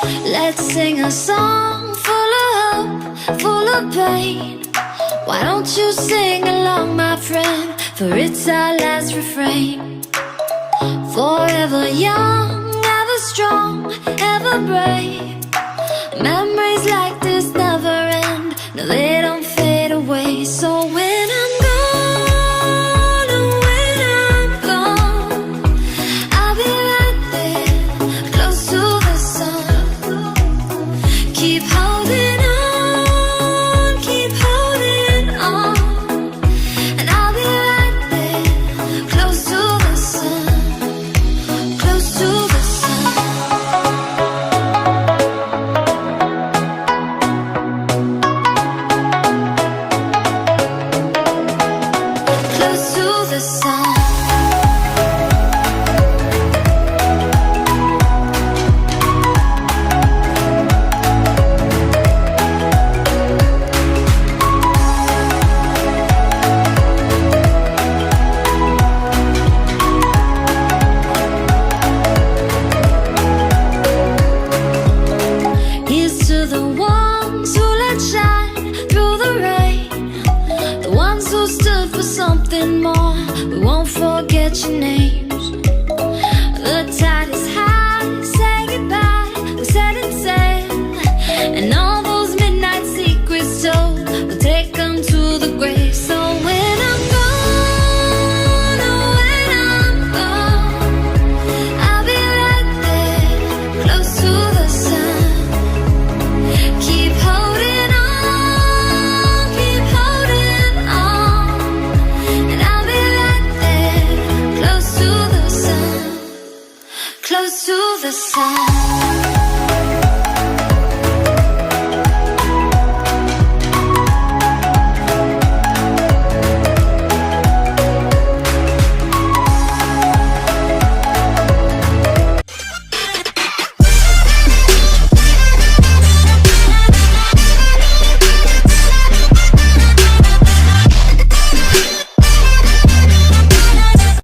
Let's sing a song full of hope, full of pain. Why don't you sing along, my friend? For it's our last refrain. Forever young, ever strong, ever brave. Memories like this never end. No, they don't fade away. So when I'm gone, oh, when I'm gone, I'll be right there, close to the sun. Keep holding on, keep holding on, and I'll be right there, close to the sun, close to the sun. Close to the sun. Here's to the ones who let shine through the rain, the ones who stood for something more. We won't forget your names. The tide is high, say goodbye, we're setting sail, and all those midnight secrets told, we'll take them to the grave. So when I'm gone, oh, when I'm gone, I'll be right there, close to the sun. Keep holding on, keep holding on, and I'll be right there, close to the sun, close to the sun.